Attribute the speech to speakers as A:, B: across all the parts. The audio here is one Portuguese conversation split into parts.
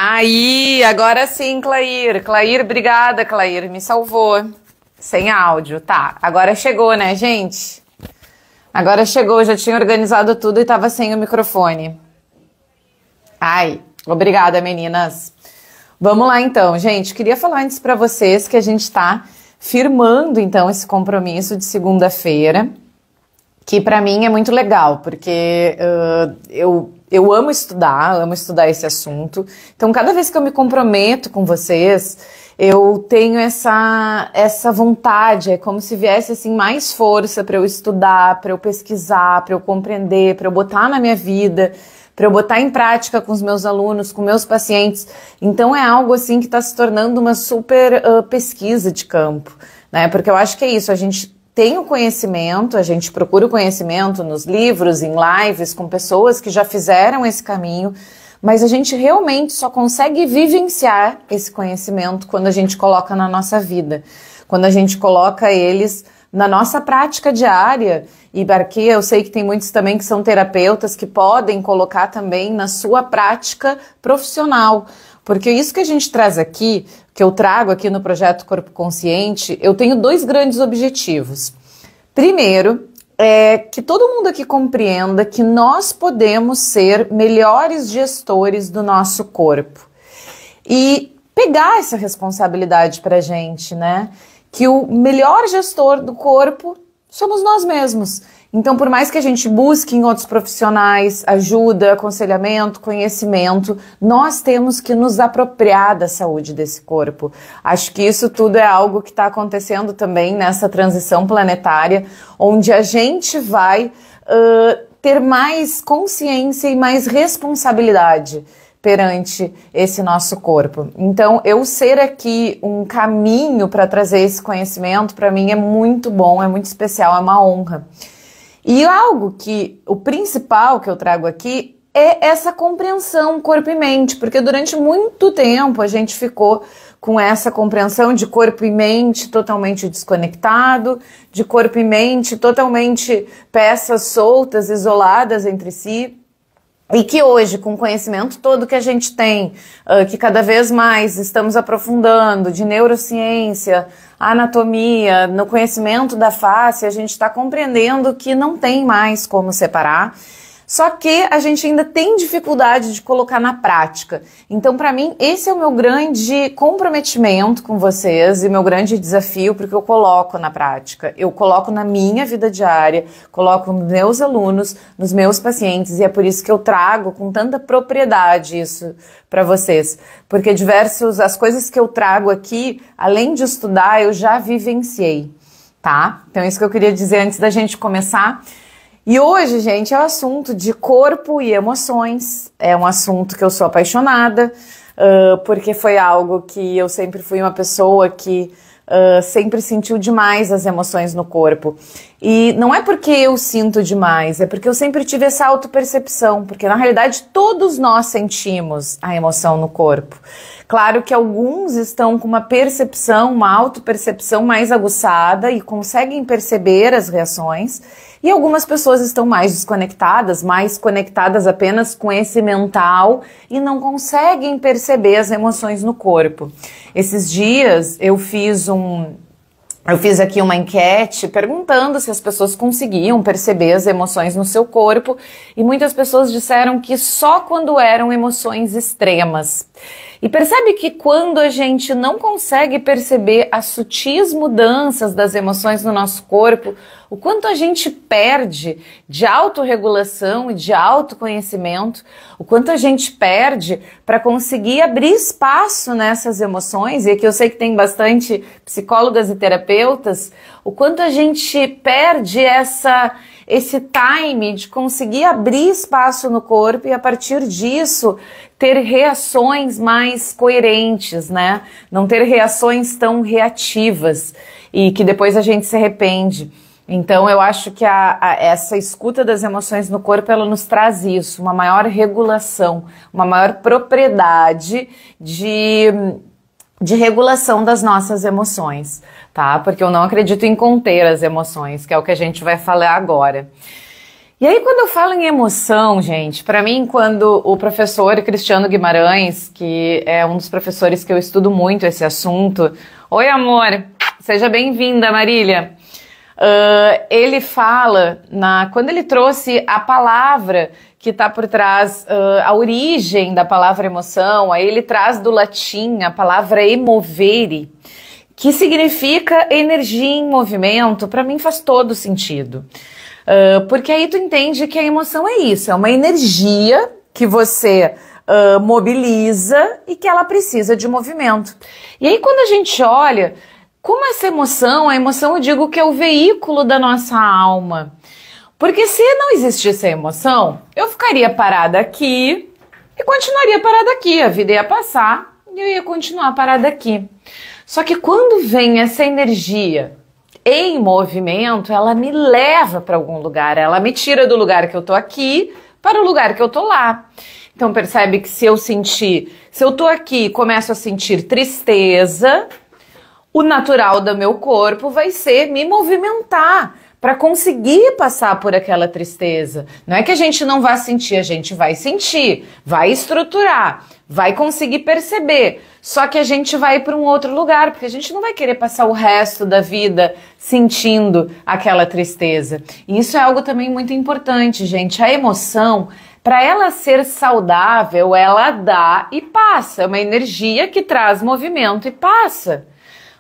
A: Aí, agora sim, Clair. Clair, obrigada, Clair. Me salvou. Sem áudio. Tá, agora chegou, né, gente? Agora chegou, já tinha organizado tudo e tava sem o microfone. Ai, obrigada, meninas. Vamos lá, então, gente. Queria falar antes pra vocês que a gente tá firmando, então, esse compromisso de segunda-feira, que pra mim é muito legal, porque eu amo estudar esse assunto. Então, cada vez que eu me comprometo com vocês, eu tenho essa vontade, é como se viesse assim mais força para eu estudar, para eu pesquisar, para eu compreender, para eu botar na minha vida, para eu botar em prática com os meus alunos, com meus pacientes. Então, é algo assim que está se tornando uma super pesquisa de campo, né? Porque eu acho que é isso, a gente tem o conhecimento, a gente procura o conhecimento nos livros, em lives, com pessoas que já fizeram esse caminho, mas a gente realmente só consegue vivenciar esse conhecimento quando a gente coloca na nossa vida, quando a gente coloca eles na nossa prática diária. E aqui eu sei que tem muitos também que são terapeutas que podem colocar também na sua prática profissional, porque isso que a gente traz aqui, que eu trago aqui no Projeto Corpo Consciente, eu tenho dois grandes objetivos. Primeiro, é que todo mundo aqui compreenda que nós podemos ser melhores gestores do nosso corpo e pegar essa responsabilidade pra gente, né? Que o melhor gestor do corpo somos nós mesmos. Então, por mais que a gente busque em outros profissionais ajuda, aconselhamento, conhecimento, nós temos que nos apropriar da saúde desse corpo. Acho que isso tudo é algo que está acontecendo também nessa transição planetária, onde a gente vai ter mais consciência e mais responsabilidade perante esse nosso corpo. Então, eu ser aqui um caminho para trazer esse conhecimento, para mim é muito bom, é muito especial, é uma honra. E algo que, o principal que eu trago aqui é essa compreensão corpo e mente, porque durante muito tempo a gente ficou com essa compreensão de corpo e mente totalmente desconectado, de corpo e mente totalmente peças soltas, isoladas entre si. E que hoje, com o conhecimento todo que a gente tem, que cada vez mais estamos aprofundando, de neurociência, anatomia, no conhecimento da face, a gente está compreendendo que não tem mais como separar. Só que a gente ainda tem dificuldade de colocar na prática. Então, para mim, esse é o meu grande comprometimento com vocês e meu grande desafio, porque eu coloco na prática. Eu coloco na minha vida diária, coloco nos meus alunos, nos meus pacientes, e é por isso que eu trago com tanta propriedade isso para vocês. Porque as coisas que eu trago aqui, além de estudar, eu já vivenciei, tá? Então, isso que eu queria dizer antes da gente começar. E hoje, gente, é o assunto de corpo e emoções. É um assunto que eu sou apaixonada, porque foi algo que eu sempre fui uma pessoa que sempre sentiu demais as emoções no corpo. E não é porque eu sinto demais, é porque eu sempre tive essa autopercepção, porque na realidade todos nós sentimos a emoção no corpo. Claro que alguns estão com uma percepção, uma autopercepção mais aguçada e conseguem perceber as reações, e algumas pessoas estão mais desconectadas, mais conectadas apenas com esse mental e não conseguem perceber as emoções no corpo. Esses dias eu fiz aqui uma enquete perguntando se as pessoas conseguiam perceber as emoções no seu corpo, e muitas pessoas disseram que só quando eram emoções extremas. E percebe que quando a gente não consegue perceber as sutis mudanças das emoções no nosso corpo, o quanto a gente perde de autorregulação e de autoconhecimento, o quanto a gente perde para conseguir abrir espaço nessas emoções, e aqui eu sei que tem bastante psicólogas e terapeutas, o quanto a gente perde esse time de conseguir abrir espaço no corpo e a partir disso ter reações mais coerentes, né? Não ter reações tão reativas e que depois a gente se arrepende. Então eu acho que essa escuta das emoções no corpo, ela nos traz isso, uma maior regulação, uma maior propriedade de regulação das nossas emoções, tá? Porque eu não acredito em conter as emoções, que é o que a gente vai falar agora. E aí, quando eu falo em emoção, gente, para mim, quando o professor Cristiano Guimarães, que é um dos professores que eu estudo muito esse assunto... Oi, amor! Seja bem-vinda, Marília! Ele fala, quando ele trouxe a palavra que está por trás, a origem da palavra emoção, aí ele traz do latim a palavra emovere, que significa energia em movimento. Para mim faz todo sentido. Porque aí tu entende que a emoção é isso, é uma energia que você mobiliza e que ela precisa de movimento. E aí quando a gente olha como essa emoção, a emoção eu digo que é o veículo da nossa alma. Porque se não existisse a emoção, eu ficaria parada aqui e continuaria parada aqui, a vida ia passar e eu ia continuar parada aqui. Só que quando vem essa energia em movimento, ela me leva para algum lugar, ela me tira do lugar que eu tô aqui para o lugar que eu tô lá. Então percebe que se eu tô aqui e começo a sentir tristeza, o natural do meu corpo vai ser me movimentar para conseguir passar por aquela tristeza. Não é que a gente não vai sentir, a gente vai sentir, vai estruturar, vai conseguir perceber. Só que a gente vai para um outro lugar, porque a gente não vai querer passar o resto da vida sentindo aquela tristeza. E isso é algo também muito importante, gente. A emoção, para ela ser saudável, ela dá e passa. É uma energia que traz movimento e passa.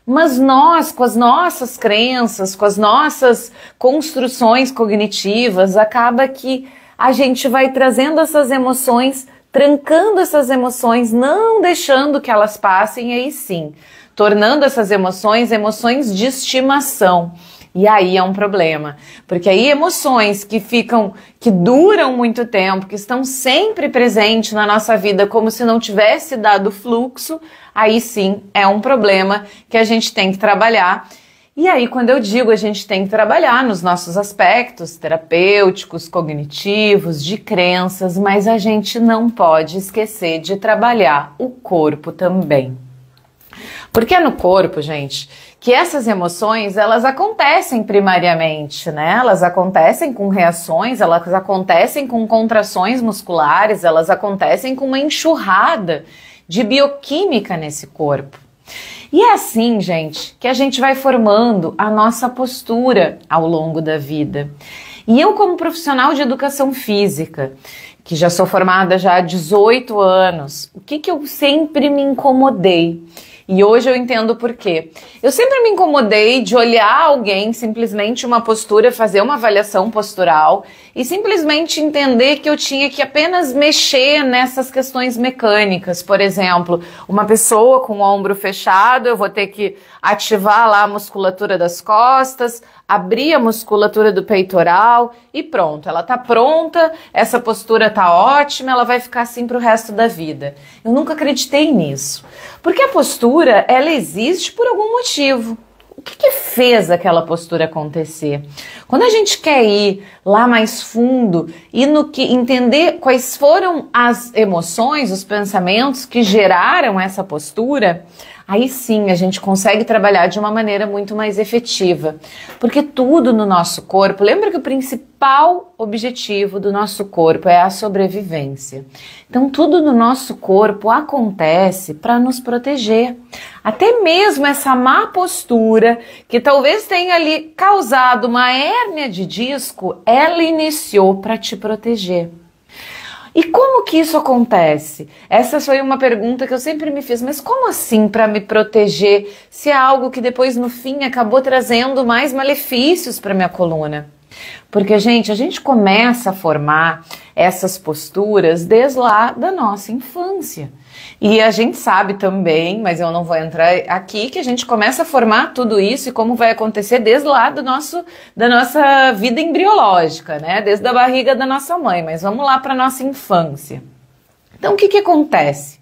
A: Mas nós, com as nossas crenças, com as nossas construções cognitivas, acaba que a gente vai trazendo essas emoções, trancando essas emoções, não deixando que elas passem, e aí sim, tornando essas emoções de estimação. E aí é um problema, porque aí emoções que duram muito tempo, que estão sempre presentes na nossa vida como se não tivesse dado fluxo, aí sim é um problema que a gente tem que trabalhar. E aí quando eu digo a gente tem que trabalhar nos nossos aspectos terapêuticos, cognitivos, de crenças, mas a gente não pode esquecer de trabalhar o corpo também. Porque é no corpo, gente, que essas emoções, elas acontecem primariamente, né? Elas acontecem com reações, elas acontecem com contrações musculares, elas acontecem com uma enxurrada de bioquímica nesse corpo. E é assim, gente, que a gente vai formando a nossa postura ao longo da vida. E eu, como profissional de educação física, que já sou formada já há 18 anos, o que eu sempre me incomodei? E hoje eu entendo por quê. Eu sempre me incomodei de olhar alguém, simplesmente uma postura, fazer uma avaliação postural e simplesmente entender que eu tinha que apenas mexer nessas questões mecânicas. Por exemplo, uma pessoa com o ombro fechado, eu vou ter que ativar lá a musculatura das costas, abrir a musculatura do peitoral e pronto, ela tá pronta, essa postura tá ótima, ela vai ficar assim pro resto da vida. Eu nunca acreditei nisso, porque a postura, ela existe por algum motivo. O que fez aquela postura acontecer? Quando a gente quer ir lá mais fundo e entender quais foram as emoções, os pensamentos que geraram essa postura, aí sim a gente consegue trabalhar de uma maneira muito mais efetiva. Porque tudo no nosso corpo, lembra que o principal objetivo do nosso corpo é a sobrevivência. Então tudo no nosso corpo acontece para nos proteger. Até mesmo essa má postura, que talvez tenha ali causado uma hérnia de disco, ela iniciou para te proteger. E como que isso acontece? Essa foi uma pergunta que eu sempre me fiz, mas como assim para me proteger, se é algo que depois no fim acabou trazendo mais malefícios para minha coluna? Porque, gente, a gente começa a formar essas posturas desde lá da nossa infância. E a gente sabe também, mas eu não vou entrar aqui, que a gente começa a formar tudo isso e como vai acontecer desde lá da nossa vida embriológica, né? Desde a barriga da nossa mãe, mas vamos lá para a nossa infância. Então, o que acontece?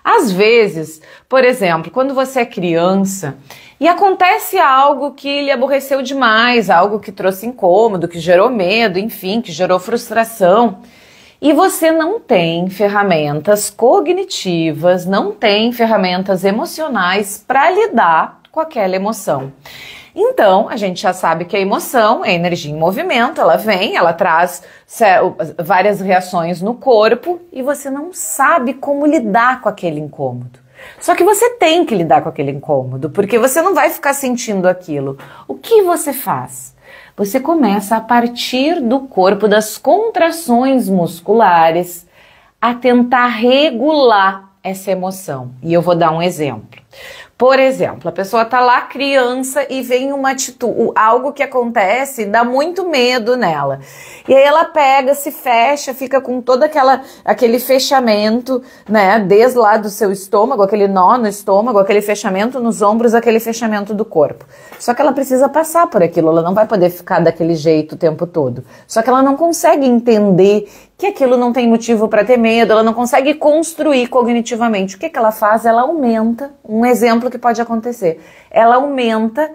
A: Às vezes, por exemplo, quando você é criança e acontece algo que lhe aborreceu demais, algo que trouxe incômodo, que gerou medo, enfim, que gerou frustração, e você não tem ferramentas cognitivas, não tem ferramentas emocionais para lidar com aquela emoção. Então, a gente já sabe que a emoção é energia em movimento, ela vem, ela traz várias reações no corpo e você não sabe como lidar com aquele incômodo. Só que você tem que lidar com aquele incômodo, porque você não vai ficar sentindo aquilo. O que você faz? Você começa a partir do corpo, das contrações musculares, a tentar regular essa emoção. E eu vou dar um exemplo. Por exemplo, a pessoa tá lá criança e vem uma atitude, algo que acontece, dá muito medo nela. E aí ela pega, se fecha, fica com todo aquele fechamento, né, desde lá do seu estômago, aquele nó no estômago, aquele fechamento nos ombros, aquele fechamento do corpo. Só que ela precisa passar por aquilo, ela não vai poder ficar daquele jeito o tempo todo. Só que ela não consegue entender que aquilo não tem motivo para ter medo, ela não consegue construir cognitivamente. O que ela faz? Ela aumenta, um exemplo que pode acontecer, ela aumenta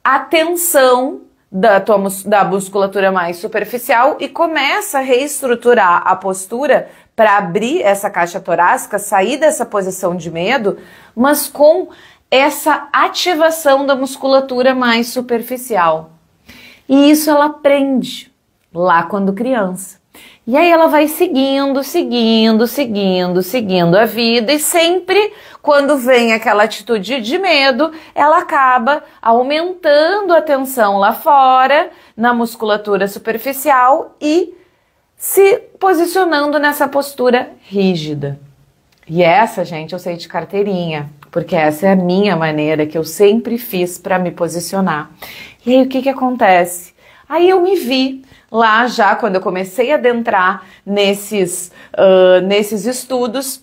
A: a tensão da musculatura mais superficial e começa a reestruturar a postura para abrir essa caixa torácica, sair dessa posição de medo, mas com essa ativação da musculatura mais superficial. E isso ela aprende lá quando criança. E aí ela vai seguindo a vida e sempre quando vem aquela atitude de medo, ela acaba aumentando a tensão lá fora, na musculatura superficial e se posicionando nessa postura rígida. E essa, gente, eu sei de carteirinha, porque essa é a minha maneira que eu sempre fiz para me posicionar. E aí o que acontece? Aí eu me vi lá já, quando eu comecei a adentrar nesses estudos,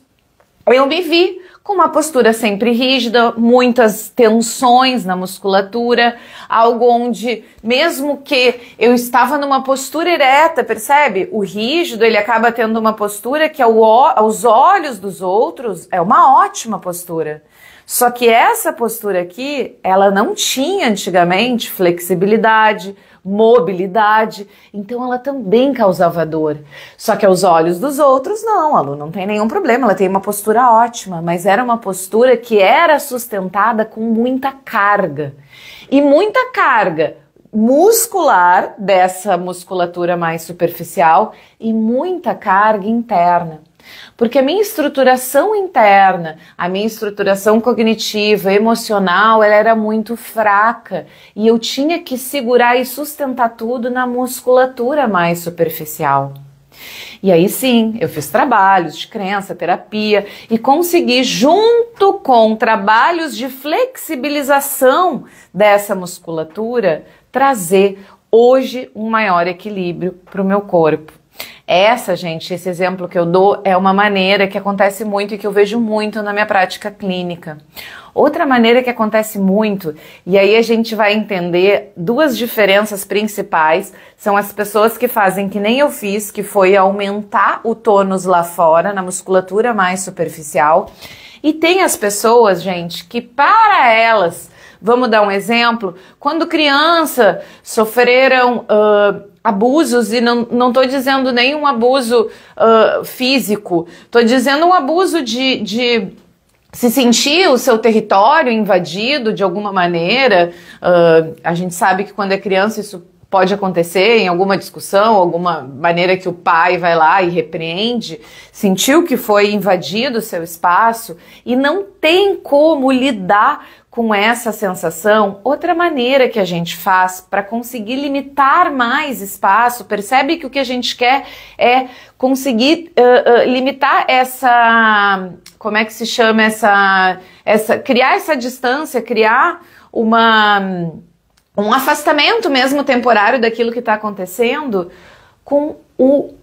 A: eu me vi com uma postura sempre rígida, muitas tensões na musculatura, algo onde, mesmo que eu estava numa postura ereta, percebe? O rígido, ele acaba tendo uma postura que aos olhos dos outros é uma ótima postura. Só que essa postura aqui, ela não tinha antigamente flexibilidade, mobilidade, então ela também causava dor. Só que aos olhos dos outros, não, a Lu não tem nenhum problema, ela tem uma postura ótima, mas era uma postura que era sustentada com muita carga. E muita carga muscular dessa musculatura mais superficial e muita carga interna. Porque a minha estruturação interna, a minha estruturação cognitiva, emocional, ela era muito fraca e eu tinha que segurar e sustentar tudo na musculatura mais superficial. E aí sim, eu fiz trabalhos de crença, terapia e consegui, junto com trabalhos de flexibilização dessa musculatura, trazer hoje um maior equilíbrio para o meu corpo. Esse exemplo que eu dou é uma maneira que acontece muito e que eu vejo muito na minha prática clínica. Outra maneira que acontece muito, e aí a gente vai entender duas diferenças principais, são as pessoas que fazem que nem eu fiz, que foi aumentar o tônus lá fora, na musculatura mais superficial, e tem as pessoas, gente, que para elas, vamos dar um exemplo, quando criança sofreram abusos, e não estou dizendo nenhum abuso físico, estou dizendo um abuso de se sentir o seu território invadido de alguma maneira. A gente sabe que quando é criança isso pode acontecer em alguma discussão, alguma maneira que o pai vai lá e repreende, sentiu que foi invadido o seu espaço e não tem como lidar com essa sensação. Outra maneira que a gente faz para conseguir limitar mais espaço, percebe que o que a gente quer é conseguir limitar essa, como é que se chama, criar essa distância, criar um afastamento mesmo temporário daquilo que está acontecendo com o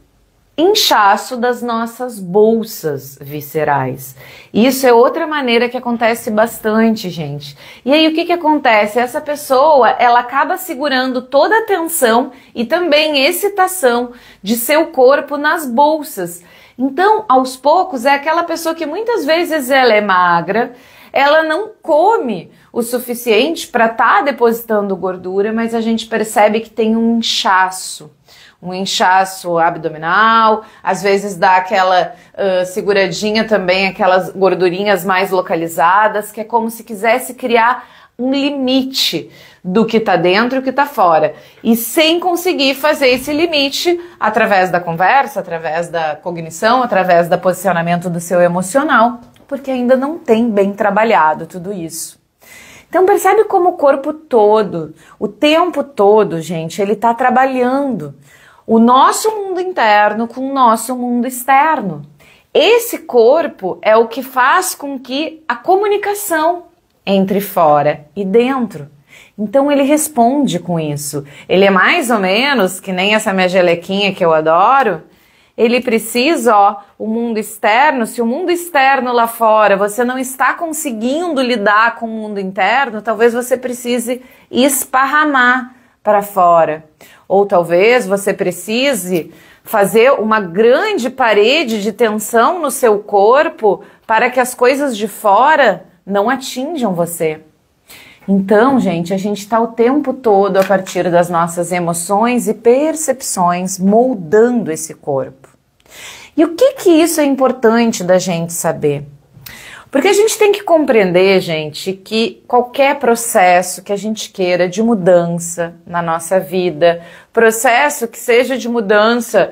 A: inchaço das nossas bolsas viscerais. Isso é outra maneira que acontece bastante, gente. E aí o que acontece? Essa pessoa, ela acaba segurando toda a tensão e também excitação de seu corpo nas bolsas. Então, aos poucos, é aquela pessoa que muitas vezes ela é magra, ela não come o suficiente para estar depositando gordura, mas a gente percebe que tem um inchaço. um inchaço abdominal, às vezes dá aquela seguradinha também, aquelas gordurinhas mais localizadas, que é como se quisesse criar um limite do que está dentro e o que está fora. E sem conseguir fazer esse limite através da conversa, através da cognição, através do posicionamento do seu emocional, porque ainda não tem bem trabalhado tudo isso. Então percebe como o corpo todo, o tempo todo, gente, ele está trabalhando o nosso mundo interno com o nosso mundo externo. Esse corpo é o que faz com que a comunicação entre fora e dentro. Então ele responde com isso. Ele é mais ou menos que nem essa minha gelequinha que eu adoro. Ele precisa, o mundo externo, se o mundo externo lá fora você não está conseguindo lidar com o mundo interno, talvez você precise esparramar para fora. Ou talvez você precise fazer uma grande parede de tensão no seu corpo para que as coisas de fora não atinjam você. Então, gente, a gente está o tempo todo a partir das nossas emoções e percepções moldando esse corpo. E o que isso é importante da gente saber? Porque a gente tem que compreender, gente, que qualquer processo que a gente queira de mudança na nossa vida, processo que seja de mudança,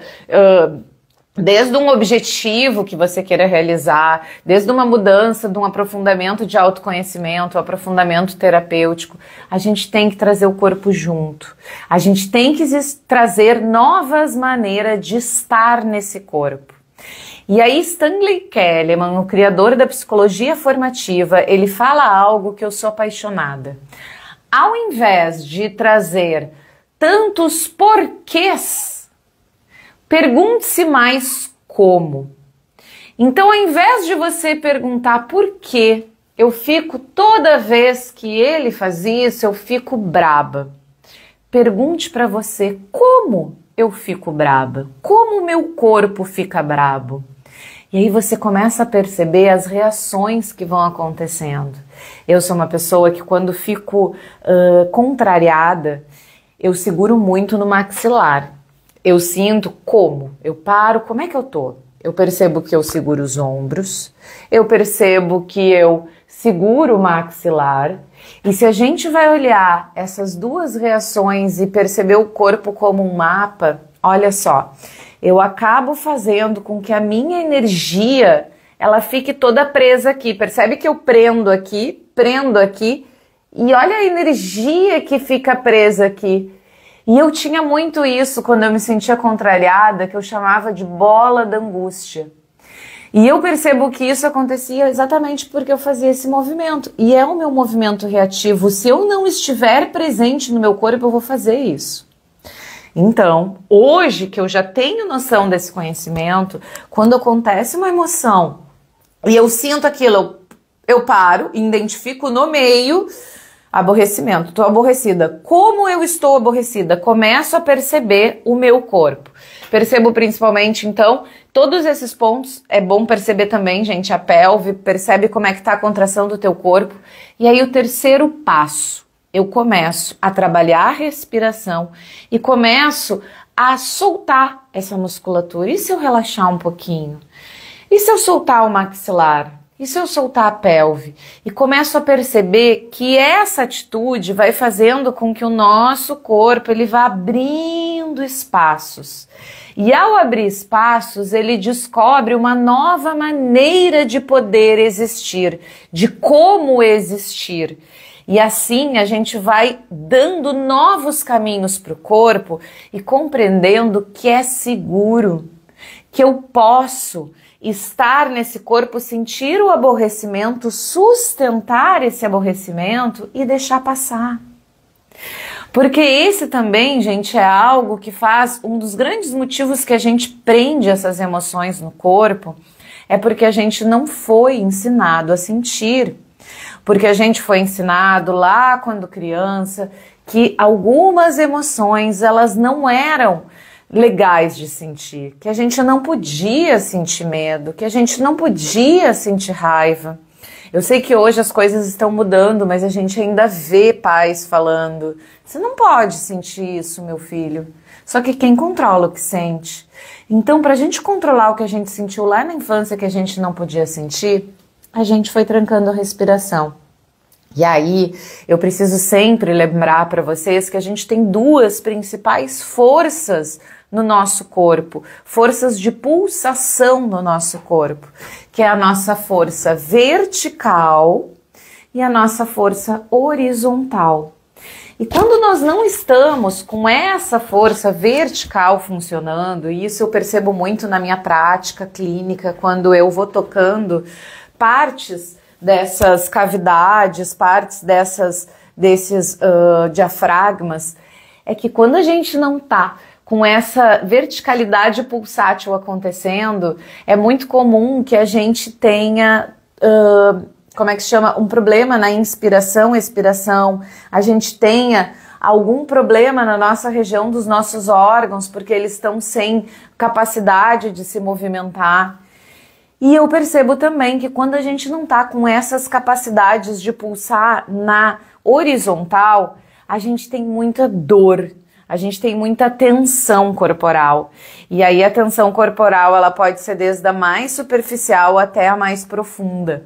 A: desde um objetivo que você queira realizar, desde uma mudança, de um aprofundamento de autoconhecimento, um aprofundamento terapêutico, a gente tem que trazer o corpo junto. A gente tem que trazer novas maneiras de estar nesse corpo. E aí Stanley Kellerman, o criador da psicologia formativa, ele fala algo que eu sou apaixonada. Ao invés de trazer tantos porquês, pergunte-se mais como. Então, ao invés de você perguntar por que eu fico toda vez que ele faz isso, eu fico braba. Pergunte para você como eu fico braba, como o meu corpo fica brabo. E aí você começa a perceber as reações que vão acontecendo. Eu sou uma pessoa que quando fico contrariada, eu seguro muito no maxilar. Eu sinto como, eu paro, como é que eu tô? Eu percebo que eu seguro os ombros, eu percebo que eu seguro o maxilar. E se a gente vai olhar essas duas reações e perceber o corpo como um mapa, olha só, eu acabo fazendo com que a minha energia, ela fique toda presa aqui. Percebe que eu prendo aqui, e olha a energia que fica presa aqui. E eu tinha muito isso quando eu me sentia contrariada, que eu chamava de bola da angústia. E eu percebo que isso acontecia exatamente porque eu fazia esse movimento. E é o meu movimento reativo. Se eu não estiver presente no meu corpo, eu vou fazer isso. Então, hoje que eu já tenho noção desse conhecimento, quando acontece uma emoção e eu sinto aquilo, eu paro, identifico no meio aborrecimento, estou aborrecida. Como eu estou aborrecida? Começo a perceber o meu corpo. Percebo principalmente, então, todos esses pontos. É bom perceber também, gente, a pelve, percebe como é que está a contração do teu corpo. E aí o terceiro passo, eu começo a trabalhar a respiração e começo a soltar essa musculatura. E se eu relaxar um pouquinho? E se eu soltar o maxilar? E se eu soltar a pelve? E começo a perceber que essa atitude vai fazendo com que o nosso corpo ele vá abrindo espaços. E ao abrir espaços, ele descobre uma nova maneira de poder existir, de como existir. E assim a gente vai dando novos caminhos para o corpo e compreendendo que é seguro, que eu posso estar nesse corpo, sentir o aborrecimento, sustentar esse aborrecimento e deixar passar. Porque esse também, gente, é algo que faz, um dos grandes motivos que a gente prende essas emoções no corpo, é porque a gente não foi ensinado a sentir. Porque a gente foi ensinado lá quando criança que algumas emoções elas não eram legais de sentir, que a gente não podia sentir medo, que a gente não podia sentir raiva. Eu sei que hoje as coisas estão mudando, mas a gente ainda vê pais falando: você não pode sentir isso, meu filho. Só que quem controla o que sente? Então, para a gente controlar o que a gente sentiu lá na infância que a gente não podia sentir, a gente foi trancando a respiração. E aí, eu preciso sempre lembrar para vocês que a gente tem duas principais forças no nosso corpo, forças de pulsação no nosso corpo, que é a nossa força vertical e a nossa força horizontal. E quando nós não estamos com essa força vertical funcionando, e isso eu percebo muito na minha prática clínica, quando eu vou tocando partes dessas cavidades, partes desses diafragmas, é que quando a gente não tá com essa verticalidade pulsátil acontecendo, é muito comum que a gente tenha, como é que se chama? Um problema na inspiração, expiração, a gente tenha algum problema na nossa região dos nossos órgãos, porque eles estão sem capacidade de se movimentar. E eu percebo também que quando a gente não tá com essas capacidades de pulsar na horizontal, a gente tem muita dor. A gente tem muita tensão corporal. E aí a tensão corporal, ela pode ser desde a mais superficial até a mais profunda.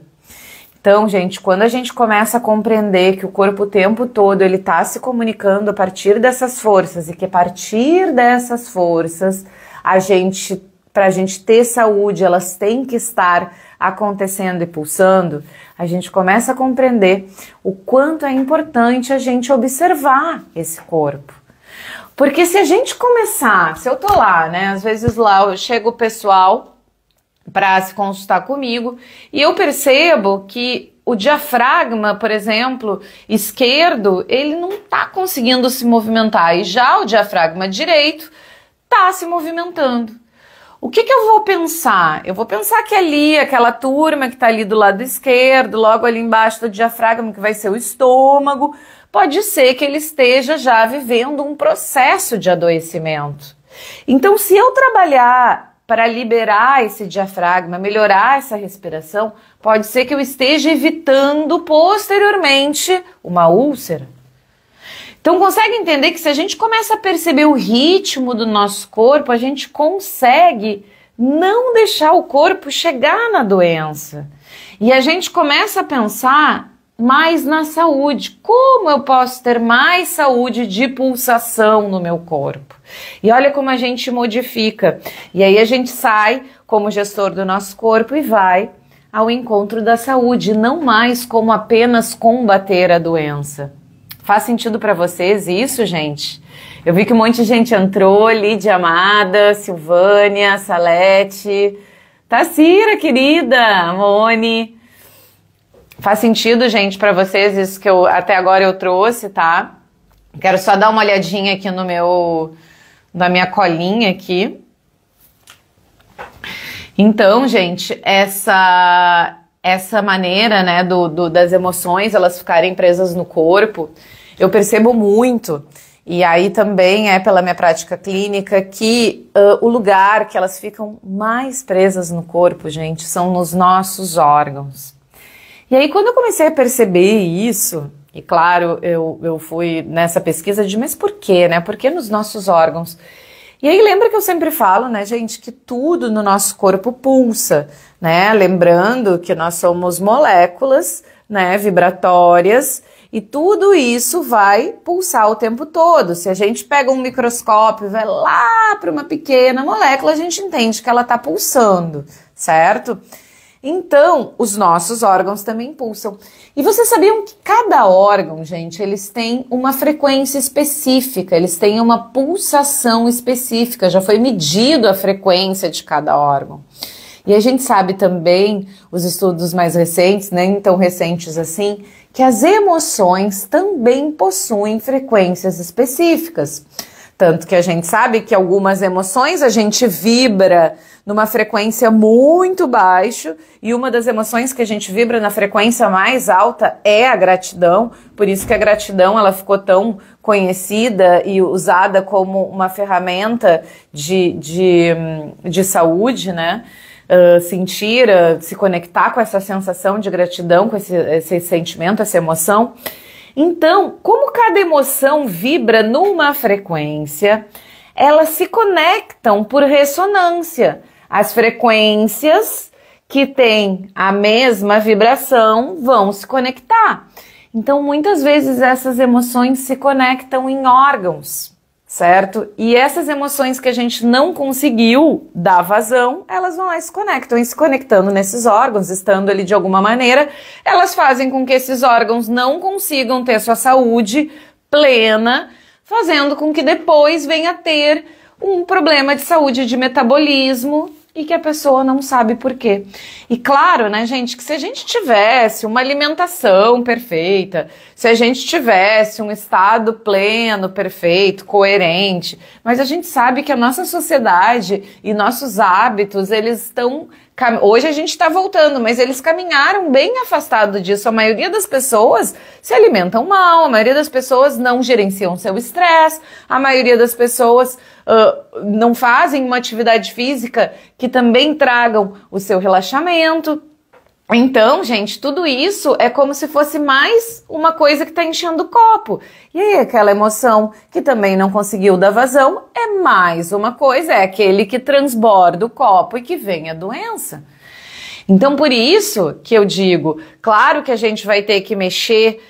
A: Então, gente, quando a gente começa a compreender que o corpo o tempo todo ele está se comunicando a partir dessas forças e que a partir dessas forças, para a gente ter saúde, elas têm que estar acontecendo e pulsando, a gente começa a compreender o quanto é importante a gente observar esse corpo. Porque se a gente começar, se eu tô lá, né, às vezes lá chega o pessoal para se consultar comigo e eu percebo que o diafragma, por exemplo, esquerdo, ele não tá conseguindo se movimentar e já o diafragma direito tá se movimentando. O que eu vou pensar? Eu vou pensar que ali, aquela turma que tá ali do lado esquerdo, logo ali embaixo do diafragma, que vai ser o estômago, pode ser que ele esteja já vivendo um processo de adoecimento. Então, se eu trabalhar para liberar esse diafragma, melhorar essa respiração, pode ser que eu esteja evitando posteriormente uma úlcera. Então, consegue entender que se a gente começa a perceber o ritmo do nosso corpo, a gente consegue não deixar o corpo chegar na doença. E a gente começa a pensar mais na saúde. Como eu posso ter mais saúde de pulsação no meu corpo? E olha como a gente modifica. E aí a gente sai como gestor do nosso corpo e vai ao encontro da saúde, não mais como apenas combater a doença. Faz sentido para vocês isso, gente? Eu vi que um monte de gente entrou, Lídia Amada, Silvânia, Salete, Tacira, querida, Mone. Faz sentido, gente, para vocês isso que eu até agora eu trouxe, tá? Quero só dar uma olhadinha aqui na minha colinha aqui. Então, gente, essa maneira, né, das emoções, elas ficarem presas no corpo, eu percebo muito, e aí também é pela minha prática clínica, que o lugar que elas ficam mais presas no corpo, gente, são nos nossos órgãos. E aí quando eu comecei a perceber isso, e claro, eu fui nessa pesquisa de, mas por quê, né? Por que nos nossos órgãos? E aí lembra que eu sempre falo, né, gente, que tudo no nosso corpo pulsa, né? Lembrando que nós somos moléculas, né, vibratórias, e tudo isso vai pulsar o tempo todo. Se a gente pega um microscópio e vai lá para uma pequena molécula, a gente entende que ela está pulsando, certo? Então, os nossos órgãos também pulsam. E vocês sabiam que cada órgão, gente, eles têm uma frequência específica, eles têm uma pulsação específica, já foi medido a frequência de cada órgão. E a gente sabe também, os estudos mais recentes, nem tão recentes assim, que as emoções também possuem frequências específicas. Tanto que a gente sabe que algumas emoções a gente vibra numa frequência muito baixa e uma das emoções que a gente vibra na frequência mais alta é a gratidão. Por isso que a gratidão ela ficou tão conhecida e usada como uma ferramenta de saúde, né? Sentir, se conectar com essa sensação de gratidão, com esse sentimento, essa emoção. Então, como cada emoção vibra numa frequência, elas se conectam por ressonância. As frequências que têm a mesma vibração vão se conectar. Então, muitas vezes essas emoções se conectam em órgãos, certo? E essas emoções que a gente não conseguiu dar vazão, elas vão lá e se conectam. E se conectando nesses órgãos, estando ali de alguma maneira, elas fazem com que esses órgãos não consigam ter sua saúde plena, fazendo com que depois venha a ter um problema de saúde de metabolismo e que a pessoa não sabe por quê. E claro, né, gente, que se a gente tivesse uma alimentação perfeita, se a gente tivesse um estado pleno, perfeito, coerente, mas a gente sabe que a nossa sociedade e nossos hábitos, eles estão... Hoje a gente está voltando, mas eles caminharam bem afastado disso. A maioria das pessoas se alimentam mal, a maioria das pessoas não gerenciam seu estresse, a maioria das pessoas não fazem uma atividade física que também tragam o seu relaxamento. Então, gente, tudo isso é como se fosse mais uma coisa que está enchendo o copo. E aí, aquela emoção que também não conseguiu dar vazão é mais uma coisa, é aquele que transborda o copo e que vem a doença. Então, por isso que eu digo, claro que a gente vai ter que mexer.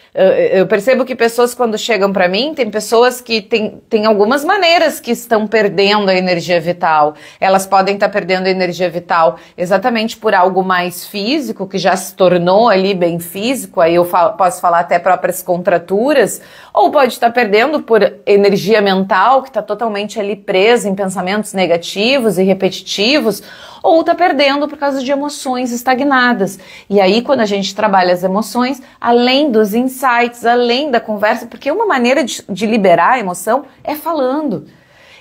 A: Eu percebo que pessoas, quando chegam para mim, tem pessoas que têm algumas maneiras que estão perdendo a energia vital. Elas podem estar perdendo a energia vital exatamente por algo mais físico, que já se tornou ali bem físico, aí eu posso falar até próprias contraturas, ou pode estar perdendo por energia mental, que está totalmente ali presa em pensamentos negativos e repetitivos, ou está perdendo por causa de emoções estagnadas. E aí, quando a gente trabalha as emoções, além dos insights, além da conversa, porque uma maneira de liberar a emoção é falando.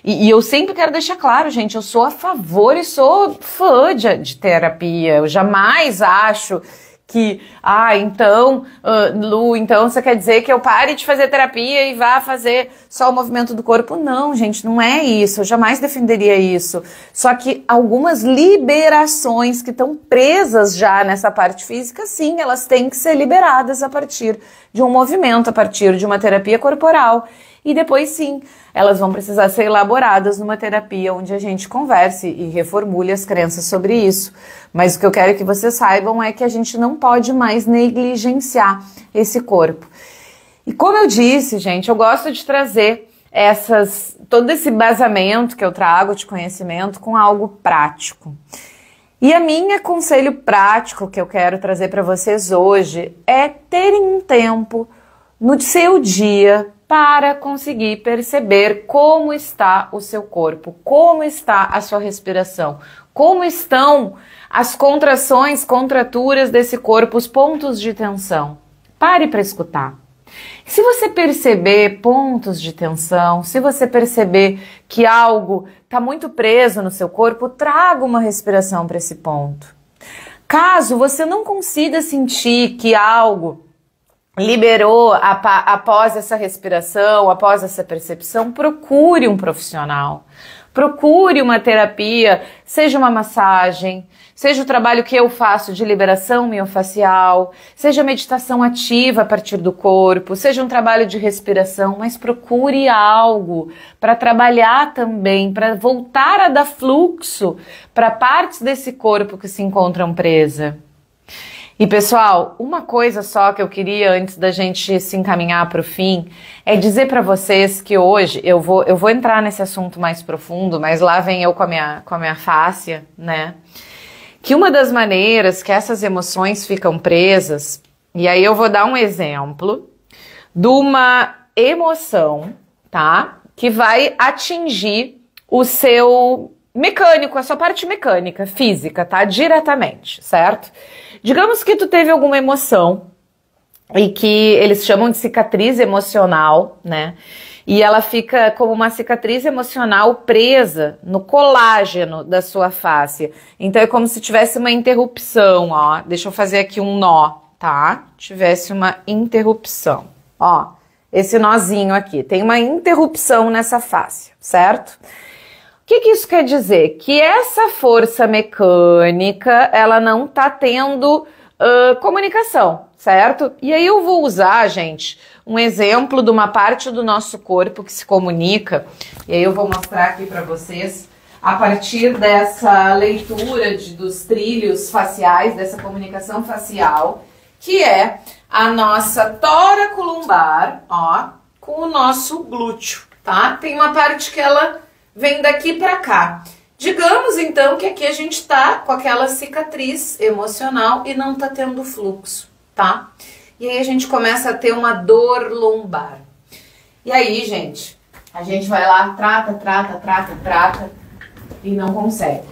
A: E eu sempre quero deixar claro, gente, eu sou a favor e sou fã de terapia. Eu jamais acho que, então, Lu, então você quer dizer que eu pare de fazer terapia e vá fazer só o movimento do corpo? Não, gente, não é isso, eu jamais defenderia isso. Só que algumas liberações que estão presas já nessa parte física, sim, elas têm que ser liberadas a partir de um movimento, a partir de uma terapia corporal. E depois, sim, elas vão precisar ser elaboradas numa terapia onde a gente converse e reformule as crenças sobre isso. Mas o que eu quero que vocês saibam é que a gente não pode mais negligenciar esse corpo. E como eu disse, gente, eu gosto de trazer todo esse basamento que eu trago de conhecimento com algo prático. E a minha conselho prático que eu quero trazer para vocês hoje é terem um tempo no seu dia para conseguir perceber como está o seu corpo, como está a sua respiração, como estão as contrações, contraturas desse corpo, os pontos de tensão. Pare para escutar. Se você perceber pontos de tensão, se você perceber que algo está muito preso no seu corpo, traga uma respiração para esse ponto. Caso você não consiga sentir que algo liberou após essa respiração, após essa percepção, procure um profissional. Procure uma terapia, seja uma massagem, seja o trabalho que eu faço de liberação miofascial, seja meditação ativa a partir do corpo, seja um trabalho de respiração, mas procure algo para trabalhar também, para voltar a dar fluxo para partes desse corpo que se encontram presas. E pessoal, uma coisa só que eu queria antes da gente se encaminhar para o fim é dizer para vocês que hoje eu vou entrar nesse assunto mais profundo, mas lá vem eu com a minha fáscia, né? Que uma das maneiras que essas emoções ficam presas, e aí eu vou dar um exemplo de uma emoção, tá? Que vai atingir o seu mecânico, a sua parte mecânica, física, tá? Diretamente, certo? Digamos que tu teve alguma emoção e que eles chamam de cicatriz emocional, né? E ela fica como uma cicatriz emocional presa no colágeno da sua face. Então é como se tivesse uma interrupção, ó. Deixa eu fazer aqui um nó, tá? Tivesse uma interrupção, ó. Esse nozinho aqui, tem uma interrupção nessa face, certo? O que isso quer dizer? Que essa força mecânica, ela não tá tendo comunicação, certo? E aí eu vou usar, gente, um exemplo de uma parte do nosso corpo que se comunica, e aí eu vou mostrar aqui para vocês, a partir dessa leitura dos trilhos faciais, dessa comunicação facial, que é a nossa toracolumbar, ó, com o nosso glúteo, tá? Tem uma parte que ela vem daqui para cá. Digamos, então, que aqui a gente tá com aquela cicatriz emocional e não tá tendo fluxo, tá? E aí a gente começa a ter uma dor lombar. E aí, gente, a gente vai lá, trata e não consegue.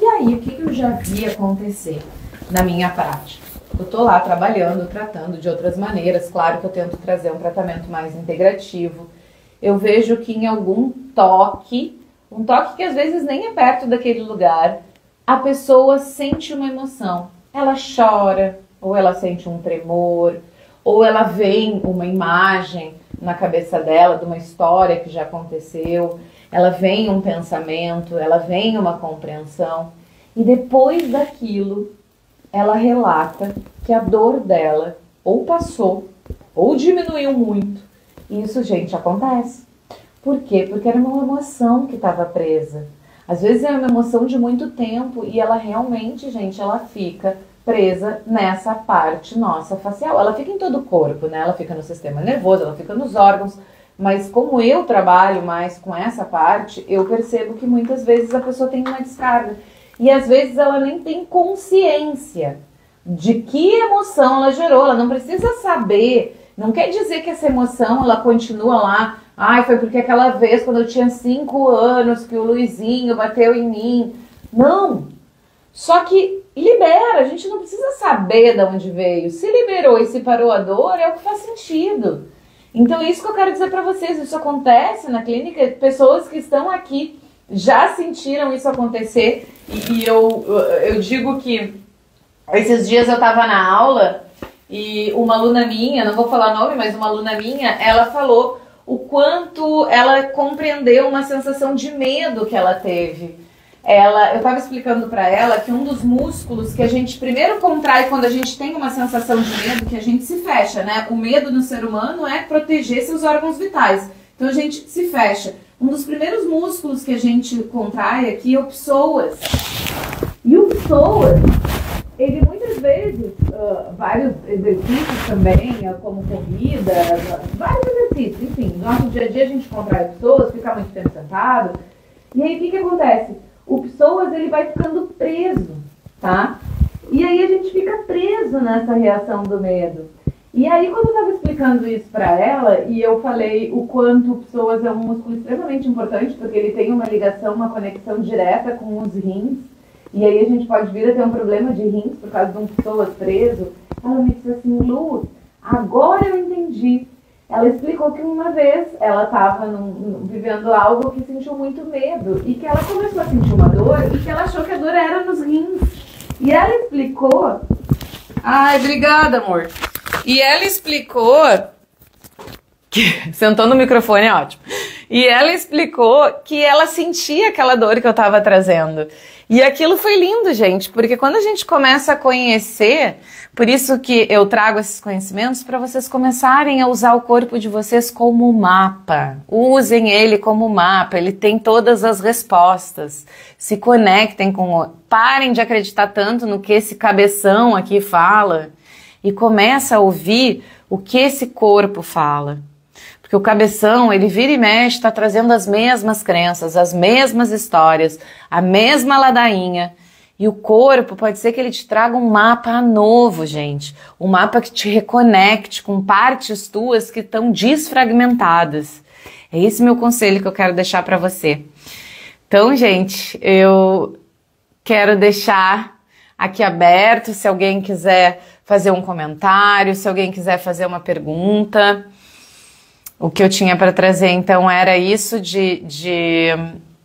A: E aí, o que eu já vi acontecer na minha prática? Eu tô lá trabalhando, tratando de outras maneiras, claro que eu tento trazer um tratamento mais integrativo. Eu vejo que em algum toque, um toque que às vezes nem é perto daquele lugar, a pessoa sente uma emoção. Ela chora, ou ela sente um tremor, ou ela vê uma imagem na cabeça dela de uma história que já aconteceu, ela vem um pensamento, ela vem uma compreensão, e depois daquilo, ela relata que a dor dela ou passou, ou diminuiu muito. E isso, gente, acontece. Por quê? Porque era uma emoção que estava presa. Às vezes é uma emoção de muito tempo e ela realmente, gente, ela fica presa nessa parte nossa facial. Ela fica em todo o corpo, né? Ela fica no sistema nervoso, ela fica nos órgãos. Mas como eu trabalho mais com essa parte, eu percebo que muitas vezes a pessoa tem uma descarga. E às vezes ela nem tem consciência de que emoção ela gerou. Ela não precisa saber. Não quer dizer que essa emoção ela continua lá. Ai, foi porque aquela vez quando eu tinha 5 anos que o Luizinho bateu em mim. Não. Só que libera. A gente não precisa saber de onde veio. Se liberou e se parou a dor, é o que faz sentido. Então é isso que eu quero dizer para vocês. Isso acontece na clínica. Pessoas que estão aqui já sentiram isso acontecer. E eu digo que esses dias eu estava na aula e uma aluna minha, não vou falar nome, mas uma aluna minha, ela falou o quanto ela compreendeu uma sensação de medo que ela teve. Eu estava explicando para ela que um dos músculos que a gente primeiro contrai quando a gente tem uma sensação de medo, que a gente se fecha, né? O medo no ser humano é proteger seus órgãos vitais. Então a gente se fecha. Um dos primeiros músculos que a gente contrai aqui é o psoas. E o psoas, ele muitas vezes, vários exercícios também, como corrida, vários exercícios, enfim, no nosso dia a dia a gente contrai o psoas, fica muito tempo sentado. E aí o que acontece? O psoas, ele vai ficando preso, tá? E aí a gente fica preso nessa reação do medo. E aí quando eu estava explicando isso para ela, e eu falei o quanto o psoas é um músculo extremamente importante, porque ele tem uma ligação, uma conexão direta com os rins, e aí a gente pode vir a ter um problema de rins por causa de um psoas preso. Ela me disse assim, Lu, agora eu entendi. Ela explicou que uma vez ela estava vivendo algo que sentiu muito medo e que ela começou a sentir uma dor e que ela achou que a dor era nos rins. E ela explicou... Ai, obrigada, amor. E ela explicou... Sentou no microfone, é ótimo. E ela explicou que ela sentia aquela dor que eu estava trazendo. E aquilo foi lindo, gente, porque quando a gente começa a conhecer, por isso que eu trago esses conhecimentos para vocês começarem a usar o corpo de vocês como mapa. Usem ele como mapa, ele tem todas as respostas. Se conectem parem de acreditar tanto no que esse cabeção aqui fala e começa a ouvir o que esse corpo fala. Porque o cabeção, ele vira e mexe, está trazendo as mesmas crenças, as mesmas histórias, a mesma ladainha. E o corpo pode ser que ele te traga um mapa novo, gente. Um mapa que te reconecte com partes tuas que estão desfragmentadas. É esse meu conselho que eu quero deixar para você. Então, gente, eu quero deixar aqui aberto, se alguém quiser fazer um comentário, se alguém quiser fazer uma pergunta. O que eu tinha para trazer, então, era isso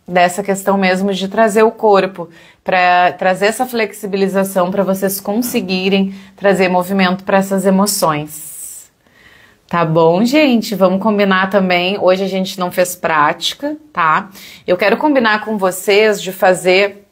A: dessa questão mesmo de trazer o corpo, para trazer essa flexibilização para vocês conseguirem trazer movimento para essas emoções. Tá bom, gente? Vamos combinar também. Hoje a gente não fez prática, tá? Eu quero combinar com vocês de fazer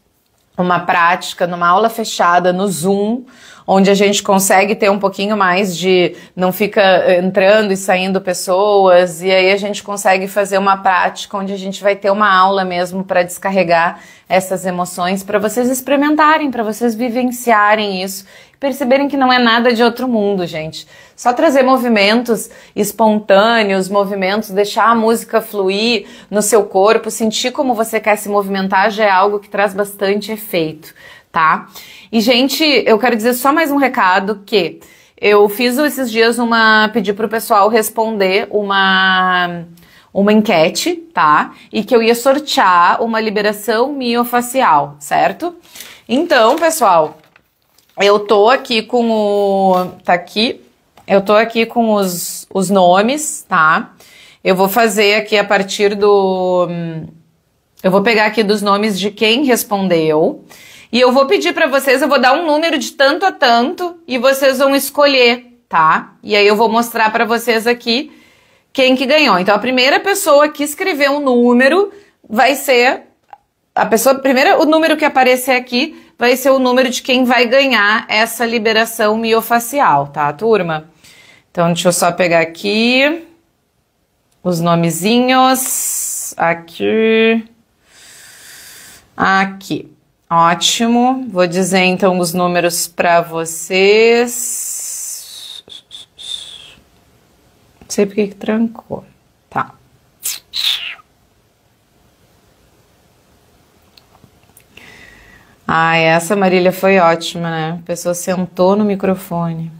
A: uma prática numa aula fechada no Zoom, onde a gente consegue ter um pouquinho mais de não fica entrando e saindo pessoas, e aí a gente consegue fazer uma prática onde a gente vai ter uma aula mesmo para descarregar essas emoções, para vocês experimentarem, para vocês vivenciarem isso, perceberem que não é nada de outro mundo, gente. Só trazer movimentos espontâneos, movimentos, deixar a música fluir no seu corpo, sentir como você quer se movimentar já é algo que traz bastante efeito, tá? E, gente, eu quero dizer só mais um recado que eu fiz esses dias pedi pro pessoal responder uma enquete, tá? E que eu ia sortear uma liberação miofacial, certo? Então, pessoal, eu tô aqui com o... tá aqui. Eu tô aqui com os nomes, tá? Eu vou fazer aqui a partir do... eu vou pegar aqui dos nomes de quem respondeu. E eu vou pedir pra vocês, eu vou dar um número de tanto a tanto e vocês vão escolher, tá? E aí eu vou mostrar pra vocês aqui quem que ganhou. Então a primeira pessoa que escrever um número vai ser... o número que aparecer aqui vai ser o número de quem vai ganhar essa liberação miofacial, tá, turma? Então, deixa eu só pegar aqui os nomezinhos. Aqui. Aqui. Ótimo. Vou dizer, então, os números para vocês. Não sei por que trancou. Tá. Ah, essa Marília foi ótima, né? A pessoa sentou no microfone.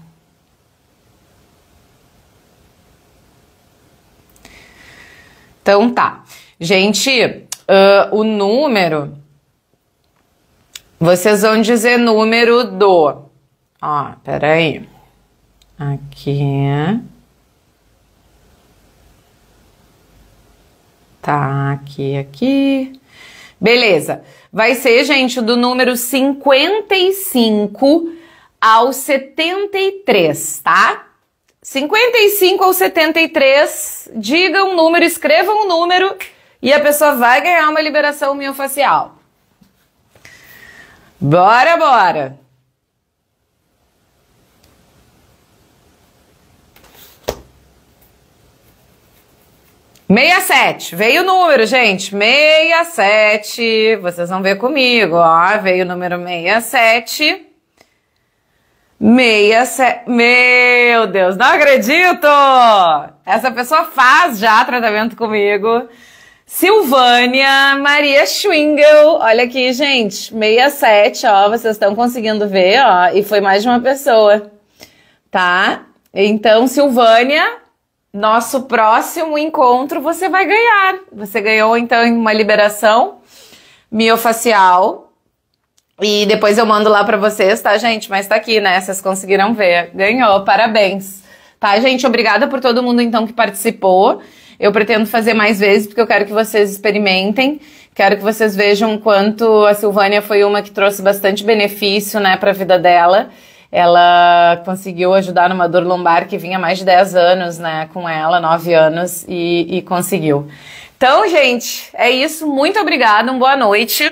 A: Então tá. Gente, o número... vocês vão dizer número do... ó, peraí. Aqui. Tá, aqui. Beleza. Vai ser, gente, do número 55 ao 73, tá? 55 ao 73, digam um número, escrevam um número e a pessoa vai ganhar uma liberação miofacial. Bora, bora! (67) Veio o número, gente. 67. Vocês vão ver comigo, ó. Veio o número 67. 67. Meu Deus, não acredito! Essa pessoa faz já tratamento comigo. Silvânia Maria Schwingel. Olha aqui, gente. 67, ó. Vocês estão conseguindo ver, ó. E foi mais de uma pessoa. Tá? Então, Silvânia... nosso próximo encontro você vai ganhar. Você ganhou, então, uma liberação miofacial. E depois eu mando lá pra vocês, tá, gente? Mas tá aqui, né? Vocês conseguiram ver. Ganhou, parabéns. Tá, gente? Obrigada por todo mundo, então, que participou. Eu pretendo fazer mais vezes, porque eu quero que vocês experimentem. Quero que vocês vejam quanto a Silvânia foi uma que trouxe bastante benefício, né, pra vida dela. Ela conseguiu ajudar numa dor lombar que vinha mais de 10 anos, né, com ela, 9 anos, e conseguiu. Então, gente, é isso. Muito obrigada, uma boa noite.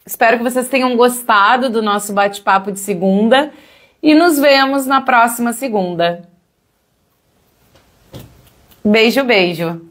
A: Espero que vocês tenham gostado do nosso bate-papo de segunda e nos vemos na próxima segunda. Beijo, beijo.